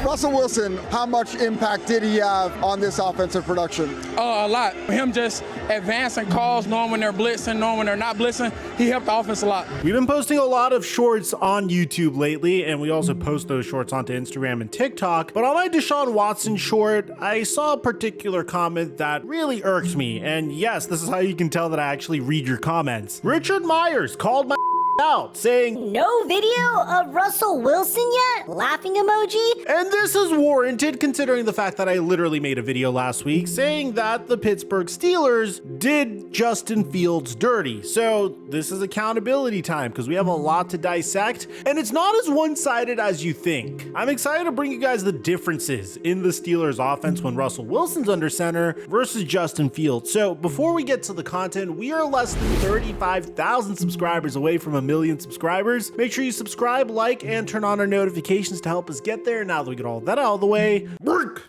Russell Wilson, how much impact did he have on this offensive production? A lot. Him just advancing calls, knowing when they're blitzing, knowing when they're not blitzing, he helped the offense a lot. We've been posting a lot of shorts on YouTube lately, and we also post those shorts onto Instagram and TikTok. But on my Deshaun Watson short, I saw a particular comment that really irked me. And yes, this is how you can tell that I actually read your comments. Richard Myers called my out saying, "No video of Russell Wilson yet?" Laughing emoji. And this is warranted considering the fact that I literally made a video last week saying that the Pittsburgh Steelers did Justin Fields dirty. So this is accountability time because we have a lot to dissect, and it's not as one-sided as you think. I'm excited to bring you guys the differences in the Steelers offense when Russell Wilson's under center versus Justin Fields. So before we get to the content, we are less than 35,000 subscribers away from 1 million subscribers. Make sure you subscribe, like, and turn on our notifications to help us get there. Now that we get all that out of the way, work!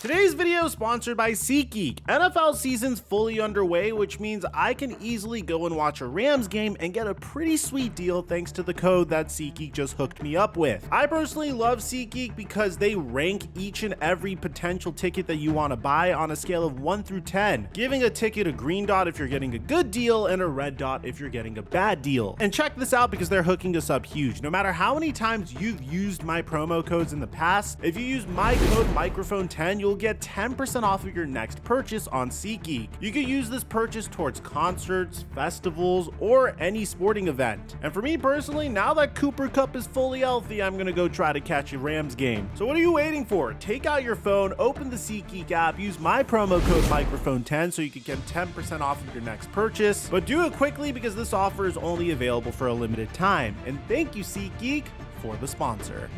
Today's video is sponsored by SeatGeek. NFL season's fully underway, which means I can easily go and watch a Rams game and get a pretty sweet deal thanks to the code that SeatGeek just hooked me up with. I personally love SeatGeek because they rank each and every potential ticket that you want to buy on a scale of 1 through 10, giving a ticket a green dot if you're getting a good deal and a red dot if you're getting a bad deal. And check this out because they're hooking us up huge. No matter how many times you've used my promo codes in the past, if you use my code Mikerophone10, you'll get 10% off of your next purchase on SeatGeek. You can use this purchase towards concerts, festivals, or any sporting event. And for me personally, now that Cooper Kupp is fully healthy, I'm gonna go try to catch a Rams game. So what are you waiting for? Take out your phone, open the SeatGeek app, use my promo code Mikerophone10 so you can get 10% off of your next purchase. But do it quickly because this offer is only available for a limited time. And thank you, SeatGeek, for the sponsor.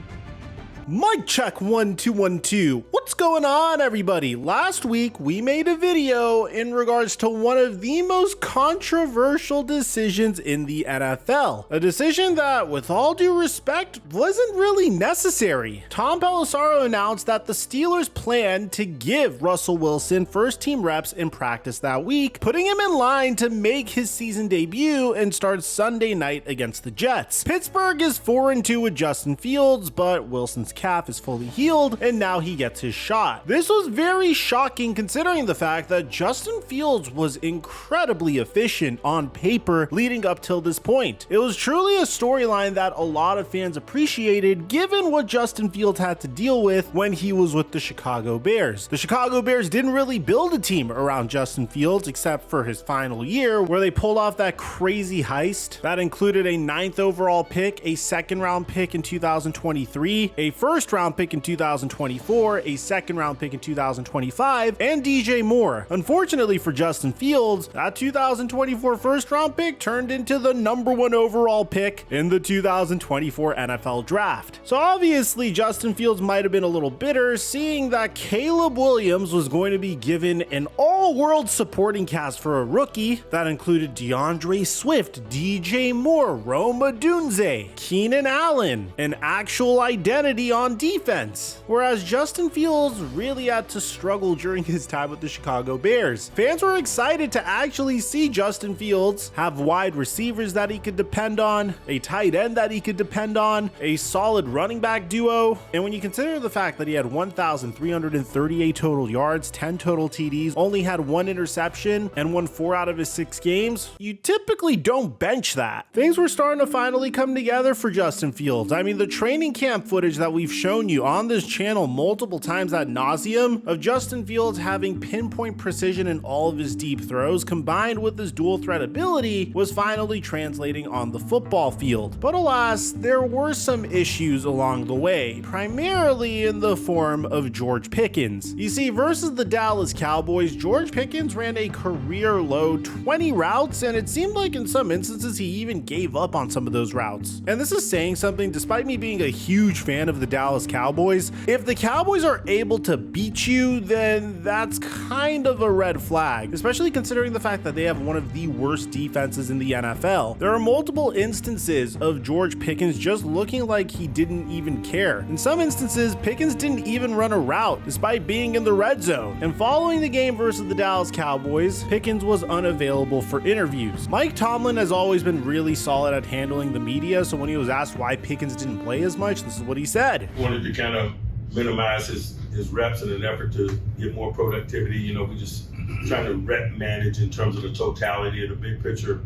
Mic check 1 2 1 2. What's going on, everybody? Last week we made a video in regards to one of the most controversial decisions in the NFL. A decision that, with all due respect, wasn't really necessary. Tom Pelissero announced that the Steelers planned to give Russell Wilson first team reps in practice that week, putting him in line to make his season debut and start Sunday night against the Jets. Pittsburgh is 4-2 with Justin Fields, but Wilson's calf is fully healed and now he gets his shot. This was very shocking considering the fact that Justin Fields was incredibly efficient on paper leading up till this point. It was truly a storyline that a lot of fans appreciated given what Justin Fields had to deal with when he was with the Chicago Bears. The Chicago Bears didn't really build a team around Justin Fields except for his final year where they pulled off that crazy heist that included a 9th overall pick, a 2nd round pick in 2023, a first round pick in 2024, a 2nd round pick in 2025, and DJ Moore. Unfortunately for Justin Fields, that 2024 first round pick turned into the #1 overall pick in the 2024 NFL draft. So obviously Justin Fields might have been a little bitter seeing that Caleb Williams was going to be given an all-world supporting cast for a rookie that included DeAndre Swift, DJ Moore, Rome Odunze, Keenan Allen, an actual identity on defense, whereas Justin Fields really had to struggle during his time with the Chicago Bears. Fans were excited to actually see Justin Fields have wide receivers that he could depend on, a tight end that he could depend on, a solid running back duo, and when you consider the fact that he had 1,338 total yards, 10 total TDs, only had 1 interception, and won 4 out of his 6 games, you typically don't bench that. Things were starting to finally come together for Justin Fields. I mean, the training camp footage that we've shown you on this channel multiple times ad nauseum of Justin Fields having pinpoint precision in all of his deep throws combined with his dual threat ability was finally translating on the football field. But alas, there were some issues along the way, primarily in the form of George Pickens. You see, versus the Dallas Cowboys, George Pickens ran a career low 20 routes, and it seemed like in some instances he even gave up on some of those routes. And this is saying something despite me being a huge fan of the the Dallas Cowboys. If the Cowboys are able to beat you, then that's kind of a red flag, especially considering the fact that they have one of the worst defenses in the NFL. There are multiple instances of George Pickens just looking like he didn't even care. In some instances, Pickens didn't even run a route despite being in the red zone. And following the game versus the Dallas Cowboys, Pickens was unavailable for interviews. Mike Tomlin has always been really solid at handling the media, so when he was asked why Pickens didn't play as much, this is what he said. Wanted to kind of minimize his reps in an effort to get more productivity. You know, we just trying to rep manage in terms of the totality of the big picture.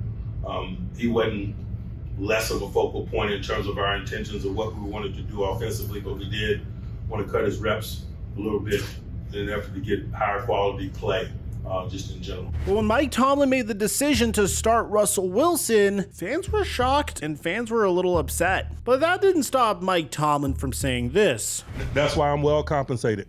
He wasn't less of a focal point in terms of our intentions of what we wanted to do offensively, but we did want to cut his reps a little bit in an effort to get higher quality play. Just in general. But when Mike Tomlin made the decision to start Russell Wilson, fans were shocked and fans were a little upset. But that didn't stop Mike Tomlin from saying this. That's why I'm well compensated.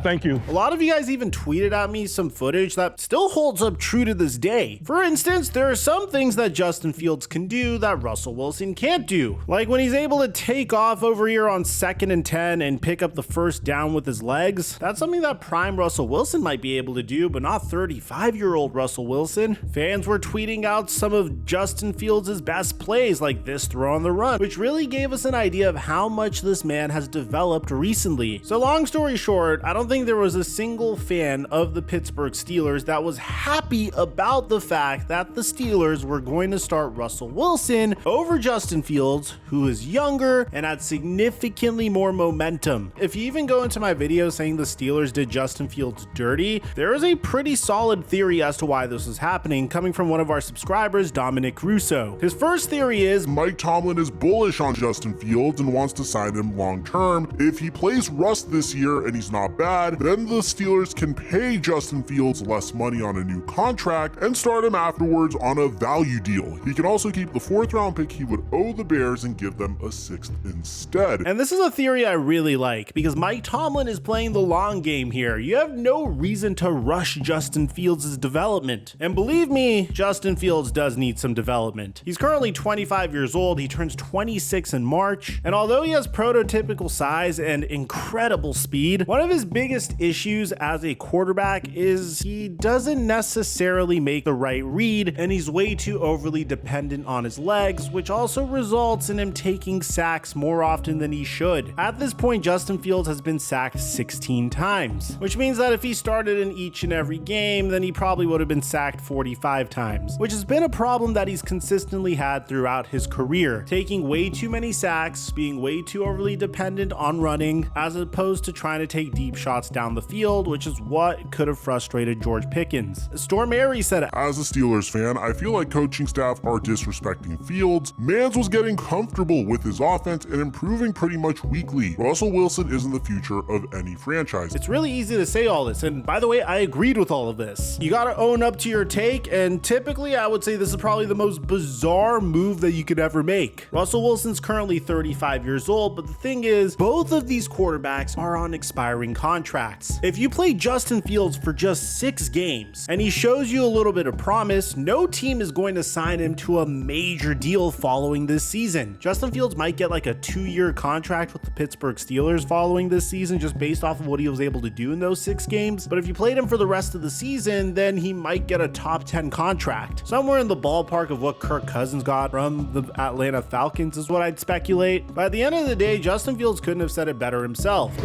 Thank you. A lot of you guys even tweeted at me some footage that still holds up true to this day. For instance, there are some things that Justin Fields can do that Russell Wilson can't do. Like when he's able to take off over here on 2nd and 10 and pick up the first down with his legs. That's something that prime Russell Wilson might be able to do, but not 35-year-old Russell Wilson. Fans were tweeting out some of Justin Fields' best plays, like this throw on the run, which really gave us an idea of how much this man has developed recently. So long story short, I don't think there was a single fan of the Pittsburgh Steelers that was happy about the fact that the Steelers were going to start Russell Wilson over Justin Fields, who is younger and had significantly more momentum. If you even go into my video saying the Steelers did Justin Fields dirty, there is a pretty solid theory as to why this is happening, coming from one of our subscribers, Dominic Russo. His first theory is Mike Tomlin is bullish on Justin Fields and wants to sign him long term. If he plays Russ this year and he's not bad, then the Steelers can pay Justin Fields less money on a new contract and start him afterwards on a value deal. He can also keep the 4th round pick he would owe the Bears and give them a 6th instead. And this is a theory I really like because Mike Tomlin is playing the long game here. You have no reason to rush Justin Fields' development. And believe me, Justin Fields does need some development. He's currently 25 years old. He turns 26 in March. And although he has prototypical size and incredible speed, one of his biggest issues as a quarterback is he doesn't necessarily make the right read, and he's way too overly dependent on his legs, which also results in him taking sacks more often than he should. At this point, Justin Fields has been sacked 16 times, which means that if he started in each and every game, then he probably would have been sacked 45 times, which has been a problem that he's consistently had throughout his career, taking way too many sacks, being way too overly dependent on running, as opposed to trying to take deep shots down the field, which is what could have frustrated George Pickens. Storm Airy said, as a Steelers fan, I feel like coaching staff are disrespecting Fields. Mans was getting comfortable with his offense and improving pretty much weekly. Russell Wilson isn't the future of any franchise. It's really easy to say all this, and by the way, I agreed with all of this. You gotta own up to your take, and typically I would say this is probably the most bizarre move that you could ever make. Russell Wilson's currently 35 years old, but the thing is, both of these quarterbacks are on expiring contracts. If you play Justin Fields for just 6 games and he shows you a little bit of promise, no team is going to sign him to a major deal following this season. Justin Fields might get like a 2-year contract with the Pittsburgh Steelers following this season just based off of what he was able to do in those 6 games. But if you played him for the rest of the season, then he might get a top 10 contract. Somewhere in the ballpark of what Kirk Cousins got from the Atlanta Falcons is what I'd speculate. But at the end of the day, Justin Fields couldn't have said it better himself. I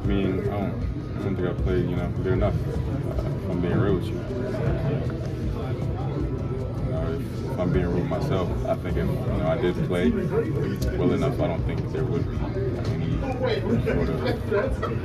mean, I don't think I played, good enough. If I'm being real with you. If I'm being real with myself, I think if I did play well enough, I don't think there would be any sort of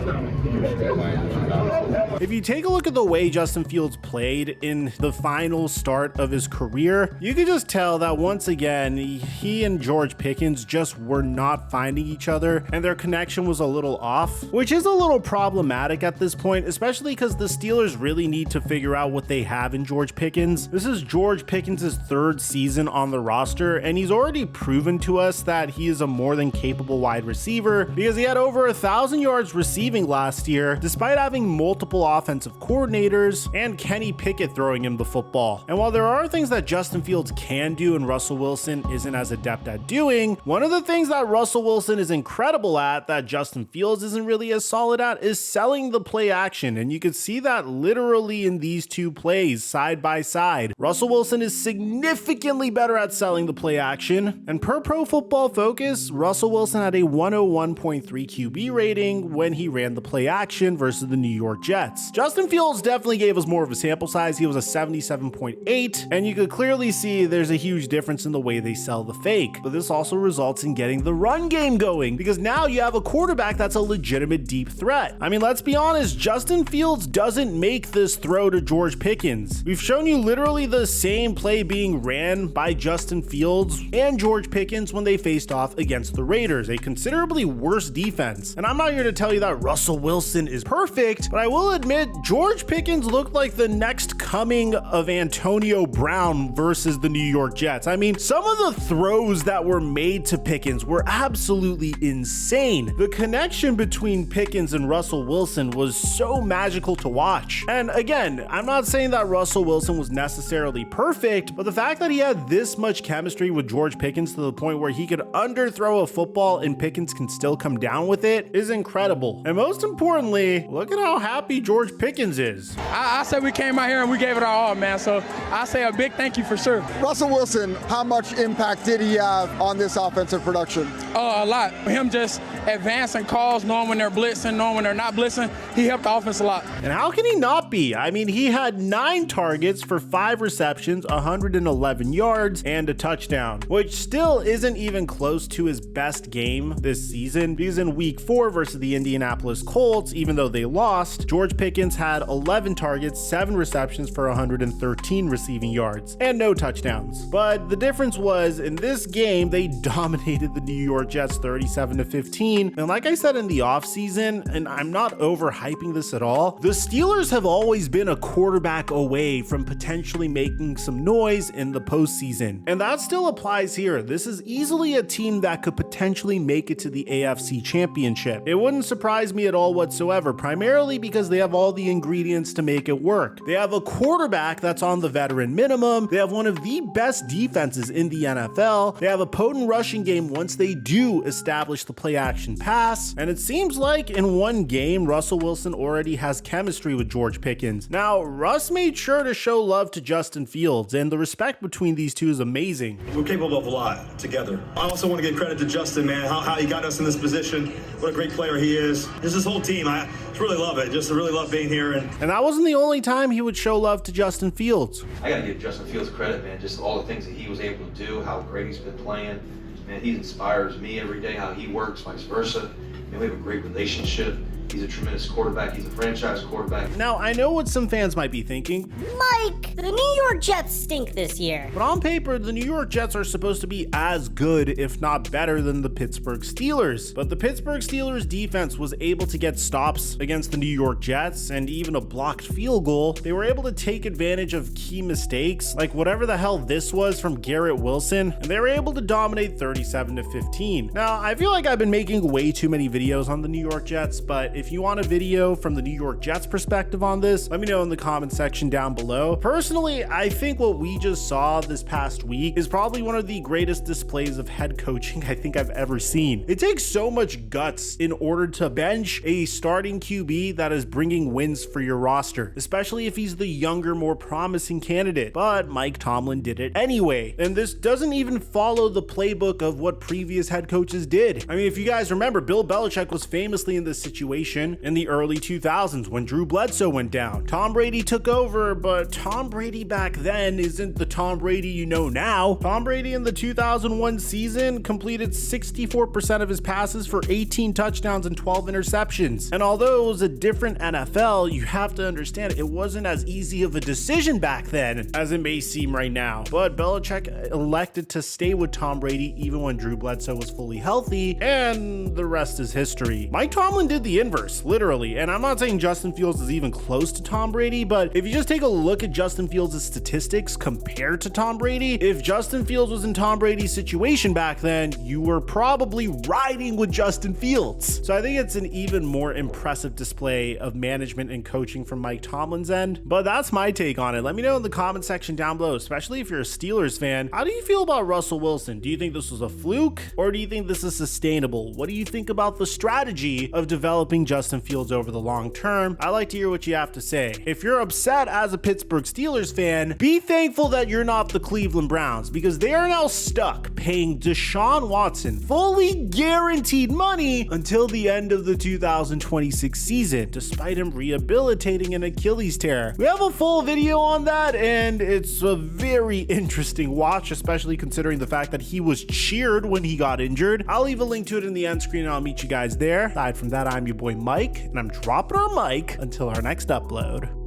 If you take a look at the way Justin Fields played in the final start of his career, you can just tell that once again, he and George Pickens just were not finding each other, and their connection was a little off, which is a little problematic at this point, especially because the Steelers really need to figure out what they have in George Pickens. This is George Pickens' 3rd season on the roster, and he's already proven to us that he is a more than capable wide receiver because he had over 1,000 yards receiving last year, despite having multiple offensive coordinators and Kenny Pickett throwing him the football. And while there are things that Justin Fields can do and Russell Wilson isn't as adept at doing, one of the things that Russell Wilson is incredible at that Justin Fields isn't really as solid at is selling the play action, and you can see that literally in these two plays side by side. Russell Wilson is significantly better at selling the play action, and per Pro Football Focus, Russell Wilson had a 101.3 QB rating when he ran the play action versus the New York Jets. Justin Fields definitely gave us more of a sample size. He was a 77.8, and you could clearly see there's a huge difference in the way they sell the fake, but this also results in getting the run game going because now you have a quarterback that's a legitimate deep threat. I mean, let's be honest, Justin Fields doesn't make this throw to George Pickens. We've shown you literally the same play being ran by Justin Fields and George Pickens when they faced off against the Raiders, a considerably worse defense. And I'm not here to tell you that Russell Wilson is perfect, but I will admit George Pickens looked like the next coming of Antonio Brown versus the New York Jets. I mean, some of the throws that were made to Pickens were absolutely insane. The connection between Pickens and Russell Wilson was so magical to watch. And again, I'm not saying that Russell Wilson was necessarily perfect, but the fact that he had this much chemistry with George Pickens to the point where he could underthrow a football and Pickens can still come down with it is incredible. And most importantly, look at how happy George Pickens is. I said we came out here and we gave it our all, man. So I say a big thank you for sure. Russell Wilson, how much impact did he have on this offensive production? A lot. Him just advancing calls, knowing when they're blitzing, knowing when they're not blitzing, he helped the offense a lot. And how can he not be? I mean, he had 9 targets for 5 receptions, 111 yards, and a touchdown, which still isn't even close to his best game this season because in week 4 versus the Indianapolis Colts, even though they lost, George Pickens had 11 targets, 7 receptions for 113 receiving yards, and no touchdowns. But the difference was in this game, they dominated the New York Jets 37-15. And like I said in the offseason, and I'm not overhyping this at all, the Steelers have always been a quarterback away from potentially making some noise in the postseason. And that still applies here. This is easily a team that could potentially make it to the AFC Championship. It wouldn't surprise me at all whatsoever, primarily because they have all the ingredients to make it work. They have a quarterback that's on the veteran minimum. They have one of the best defenses in the NFL. They have a potent rushing game once they do establish the play action pass. And it seems like in one game, Russell Wilson already has chemistry with George Pickens. Now, Russ made sure to show love to Justin Fields, and the respect between these two is amazing. We're capable of a lot together. I also want to give credit to Justin, man, how he got us in this position. What a great player he is. Just his whole team. I just really love it. Just really love being here. And that wasn't the only time he would show love to Justin Fields. I got to give Justin Fields credit, man. Just all the things that he was able to do, how great he's been playing. Man, he inspires me every day, how he works, vice versa. Man, we have a great relationship. He's a tremendous quarterback. He's a franchise quarterback. Now, I know what some fans might be thinking. Mike, the New York Jets stink this year. But on paper, the New York Jets are supposed to be as good, if not better, than the Pittsburgh Steelers. But the Pittsburgh Steelers defense was able to get stops against the New York Jets and even a blocked field goal. They were able to take advantage of key mistakes, like whatever the hell this was from Garrett Wilson, and they were able to dominate 37-15. Now, I feel like I've been making way too many videos on the New York Jets, but if you want a video from the New York Jets perspective on this, let me know in the comment section down below. Personally, I think what we just saw this past week is probably one of the greatest displays of head coaching I think I've ever seen. It takes so much guts in order to bench a starting QB that is bringing wins for your roster, especially if he's the younger, more promising candidate. But Mike Tomlin did it anyway, and this doesn't even follow the playbook of what previous head coaches did. I mean, if you guys remember, Bill Belichick was famously in this situation in the early 2000s when Drew Bledsoe went down. Tom Brady took over, but Tom Brady back then isn't the Tom Brady you know now. Tom Brady in the 2001 season completed 64% of his passes for 18 touchdowns and 12 interceptions. And although it was a different NFL, you have to understand it wasn't as easy of a decision back then as it may seem right now. But Belichick elected to stay with Tom Brady even when Drew Bledsoe was fully healthy, and the rest is history. Mike Tomlin did the inverse. inverse, literally. And I'm not saying Justin Fields is even close to Tom Brady, but if you just take a look at Justin Fields' statistics compared to Tom Brady, if Justin Fields was in Tom Brady's situation back then, you were probably riding with Justin Fields. So I think it's an even more impressive display of management and coaching from Mike Tomlin's end. But that's my take on it. Let me know in the comment section down below, especially if you're a Steelers fan. How do you feel about Russell Wilson? Do you think this was a fluke, or do you think this is sustainable? What do you think about the strategy of developing Justin Fields over the long term? I'd like to hear what you have to say. If you're upset as a Pittsburgh Steelers fan, be thankful that you're not the Cleveland Browns, because they are now stuck paying Deshaun Watson fully guaranteed money until the end of the 2026 season, despite him rehabilitating an Achilles tear. We have a full video on that, and it's a very interesting watch, especially considering the fact that he was cheered when he got injured. I'll leave a link to it in the end screen, and I'll meet you guys there. Aside from that, I'm your boy Mike, and I'm dropping our mic until our next upload.